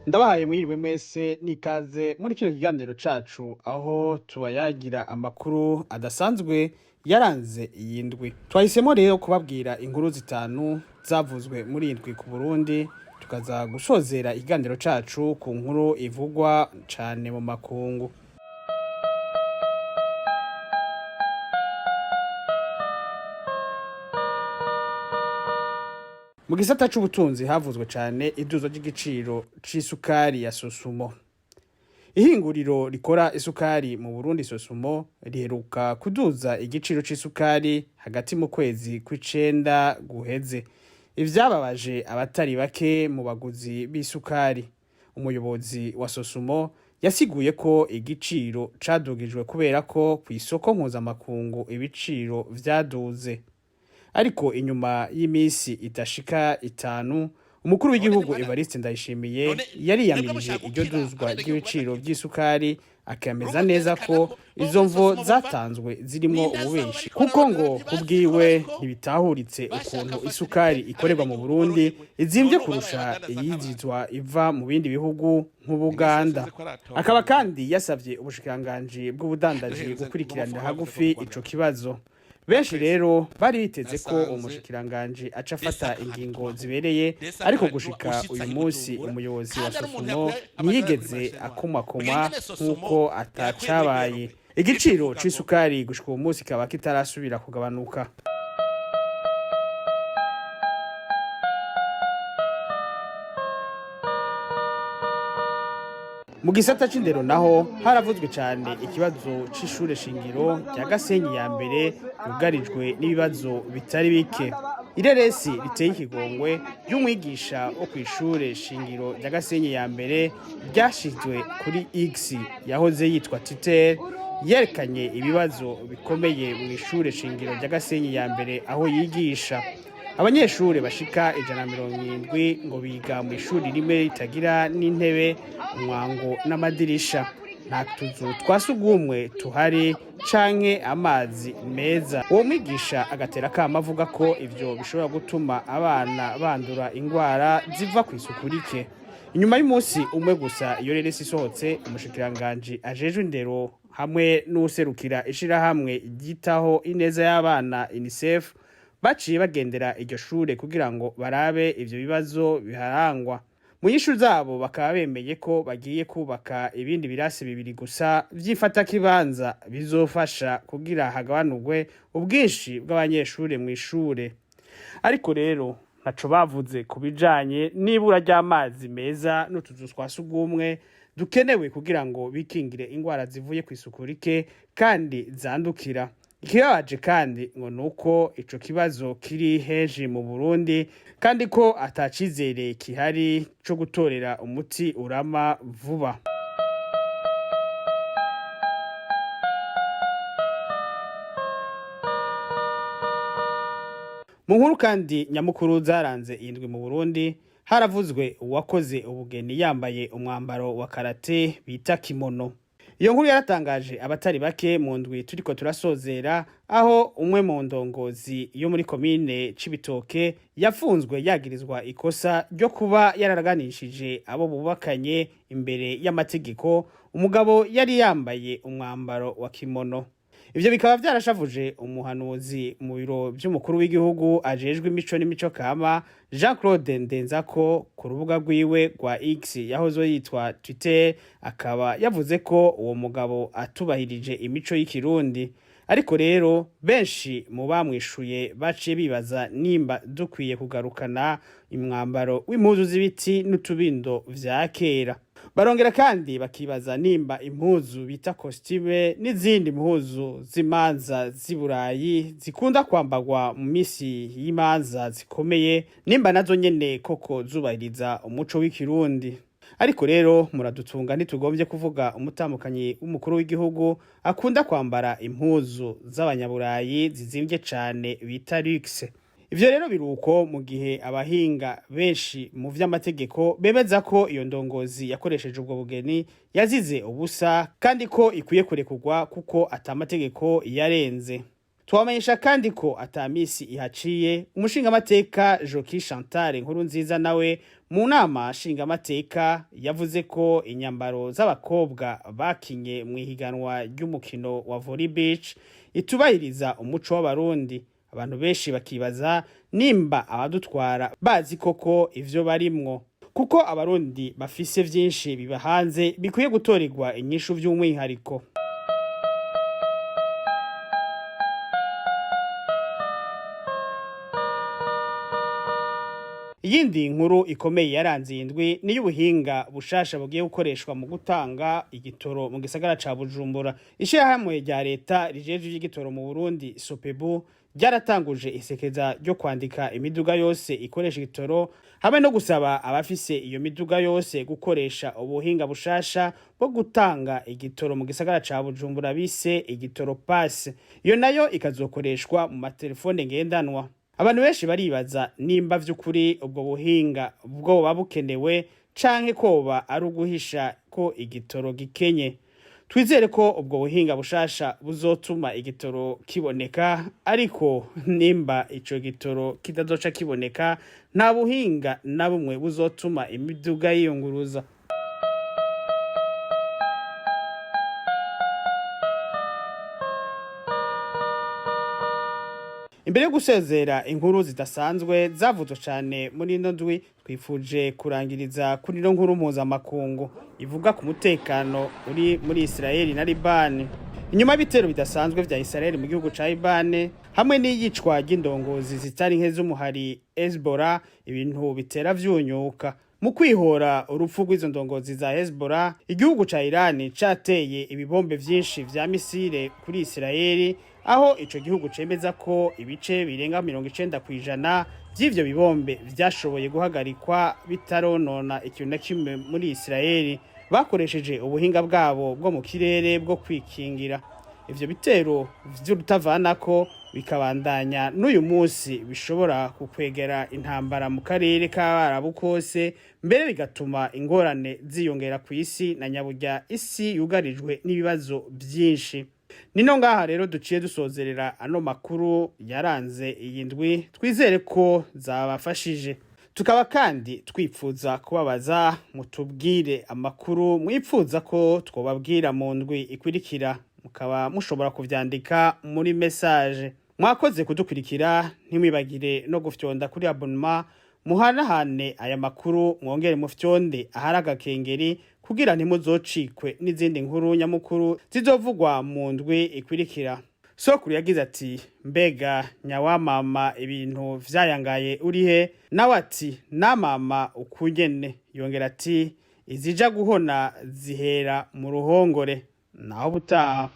Ndabahaye mwiriwe mwese nikaze muri kino kiganiro cacu aho tubayagira amakuru adasanzwe yaranze iyi ndwi. Twahisemo rero kubabwira inkuru zitanu zavuzwe muri iyi ndwi ku Burundi, tukaza gusozera ikiganiro cacu ku nkuru ivugwa cane mu makungu. Mu gisata c'ubutunzi havuzwe cane iduzwa ry'igiciro c'isukari ya Sosumo. Ihinguriro rikora isukari mu Burundi Sosumo riheruka kuduza igiciro c'isukari hagati mu kwezi kw'icenda guheze. Ivyababaje abatari bake mu baguzi b'isukari. Umuyobozi wa Sosumo yasiguye ko igiciro cadugijwe kubera ko kw'isoko mpuzamakungu ibiciro vyaduze. Ariko inyuma y'imisi itashika itanu, umukuru w'igihugu Evariste Ndayishimiye yariyamirije iryo duzwa ry'ibiciro vy'isukari, akemeza neza ko izo mvo zatanzwe zirimo ububeshi, kuko ngo kubwiwe ntibitahuritse ukuntu isukari ikorerwa mu Burundi izimvye kurusha iyizizwa iva mu bindi bihugu nk'Ubuganda. Akaba kandi yasavye ubushikiranganji bw'ubudandaji gukurikiranira hagufi ico kibazo. Benshi rero bari biteze ko umushikiranganji aca afata ingingo zibereye, ariko gushika uyu munsi umuyobozi wa Sosumo ntiyigeze akomakoma nk'uko atacabaye. Igiciro c'isukari gushika uyu munsi kikaba kitarasubira kugabanuka. Mu gisata c'indero naho haravuzwe cane ikibazo c'ishure shingiro rya Gasenyi yambere yugarijwe n'ibibazo bitari bike. Ireresi riteye ikigongwe ry'umwigisha wo kw'ishure shingiro rya Gasenyi yambere ryashizwe kuri X yahoze yitwa Twitter, yerekanye ibibazo bikomeye mw'ishure shingiro rya Gasenyi yambere aho yigisha. Abanyeshure bashika 170 ngo biga mu ishuri rimwe ritagira n'intebe, umwango n'amadirisha. Nta tuzu twasugumwe tuhari canke amazi meza. Uwo mwigisha agatera kama avuga ko ivyo bishobora gutuma abana bandura ingwara ziva kw'isuku rike. Inyuma y'umunsi umwe gusa iyo reresi isohotse, umushikiranganji ajejwe indero hamwe n'userukira ishirahamwe ryitaho ineza y'abana UNICEF baciye bagendera iryo shure kugira ngo barabe ivyo bibazo biharangwa. Mu nyishu zabo bakaba bemeye ko bagiye kubaka ibindi birasi bibiri gusa vyifata kibanza bizofasha kugira hagabanurwe ubwinshi bw'abanyeshure mw'ishure. Ariko rero ntaco bavuze kubijanye n'ibura ry'amazi meza n'utuzu twasugumwe dukenewe kugira ngo bikingire ingwara zivuye kw'isuku rike kandi zandukira. Ikibabaje kandi ngo nuko ico kibazo kiri henshi mu Burundi, kandi ko atacizere kihari co gutorera umuti urama vuba. Mu nkuru kandi nyamukuru zaranze iyi ndwi mu Burundi, haravuzwe uwakoze ubugeni yambaye umwambaro wa karate bita Kimono. Iyo nkuru yaratangaje abatari bake mu ndwi turiko turasozera, aho umwe mu ndongozi yo muri Komine c'ibitoke yafunzwe yagirizwa ikosa ryo kuba yararaganishije abo bubakanye imbere y'amategeko umugabo yari yambaye umwambaro wa Kimono. Ivyo bikaba vyarashavuje umuhanuzi mu biro vy'umukuru w'igihugu ajejwe imico n'imico kama Jean-Claude Ndenzako ku rubuga rwiwe rwa X yahoze yitwa Twitter, akaba yavuze ko uwo mugabo atubahirije imico y'ikirundi. Ariko rero benshi mu bamwishuye baciye bibaza nimba dukwiye kugarukana umwambaro w'impuzu z'ibiti n'utubindo vya kera. Barongera kandi bakibaza nimba impuzu bita costume n'izindi mpuzu z'imanza z'Iburayi zikunda kwambagwa mu misi y'imanza zikomeye, nimba nazo nyene koko zubahiriza umuco w'ikirundi. Ariko rero muradutunga ntitugombye kuvuga umutamukanyi w'umukuru w'igihugu akunda kwambara impuzu z'abanyaburayi zizimvye cane bita luxe. Ivyo rero biruko mu gihe abahinga benshi mu vy'amategeko bemeza ko iyo ndongozi yakoresheje ubwo bugeni yazize ubusa, kandi ko ikwiye kurekurwa kuko atamategeko yarenze. Twamenyesha kandi ko atamisi ihaciye umushinga amateka Joki Chantal inkuru nziza nawe mu nama nshingamateka yavuze ko inyambaro z'abakobwa bakinye mu ihiganwa ry'umukino wa volley beach itubahiriza umuco w'abarundi. Abantu benshi bakibaza nimba abadutwara bazi koko ivyo barimwo, kuko abarundi bafise vyinshi biba hanze bikwiye gutorerwa inyishu vy'umwihariko. Iyindi nkuru ikomeye yaranze indwi ni y'ubuhinga bushasha bugiye gukoreshwa mu gutanga igitoro mu gisagara ca Bujumbura. Ishirahamwe rya leta rijeje igitoro mu Burundi Sopebu ryaratanguje isekeza ryo kwandika imiduga yose ikoresha igitoro, hamwe no gusaba abafise iyo miduga yose gukoresha ubuhinga bushasha bwo gutanga igitoro mu gisagara ca Bujumbura bise igitoro pass. Iyo nayo ikazokoreshwa mu matelefone ngendanwa. Abantu benshi baribaza nimba vy'ukuri ubwo buhinga bwoba bukenewe canke koba ari uguhisha ko igitoro gikenye. Twizere ko ubwo buhinga bushasha buzotuma igitoro kiboneka, ariko nimba ico gitoro kidazoca kiboneka nta buhinga na bumwe buzotuma imiduga yiyunguruza. Imbere yo gusezera inkuru zidasanzwe zavuzwe cyane muri ino ndwi, twifuje kurangiriza kuri ino nkuru mpuzamakungu ivuga ku mutekano uri muri Israeli na Libani. Inyuma y'ibitero bidasanzwe vya Israeli mu gihugu ca Libani hamwe n'iyicwa ry'indongozi zitari nke z'umuhari Hezbollah, ibintu bitera vyunyuka. Mu kwihora urupfu rw'izo ndongozi za Hezbollah, igihugu ca Iran cateye ibibombe vyinshi vya misile kuri Israeli, aho ico gihugu cemeza ko ibice birenga 90% vy'ivyo bibombe vyashoboye guhagarikwa bitaronona ikintu na kimwe muri Israeli, bakoresheje ubuhinga bwabo bwo mu kirere bwo kwikingira. Ivyo bitero vy'urutavanako bikabandanya n'uyu munsi bishobora kukwegera intambara mu karere k'Abarabu kose, mbere bigatuma ingorane ziyongera ku isi na nyaburya isi yugarijwe n'ibibazo byinshi. Nino ngaha rero duciye dusozerera ano makuru yaranze iyi ndwi, twizere ko zabafashije. Tukaba kandi twipfuza kubabaza mutubwire amakuru mwipfuza ko twobabwira mu ndwi ikurikira, mukaba mushobora kuvyandika muri message. Mwakoze kudukurikira, ntimwibagire no gufyonda kuri abonnement, muhanahane aya makuru, mwongere mufyonde ahari agakengeri kugira ntimuzocikwe n'izindi nkuru nyamukuru zizovugwa mu ndwi ikurikira. Sokuru yagize ati mbega nyawamama ibintu vyayangaye urihe? Nawe ati namama ukungene. Yongera ati izija guhona zihera mu ruhongore. Naho butaha.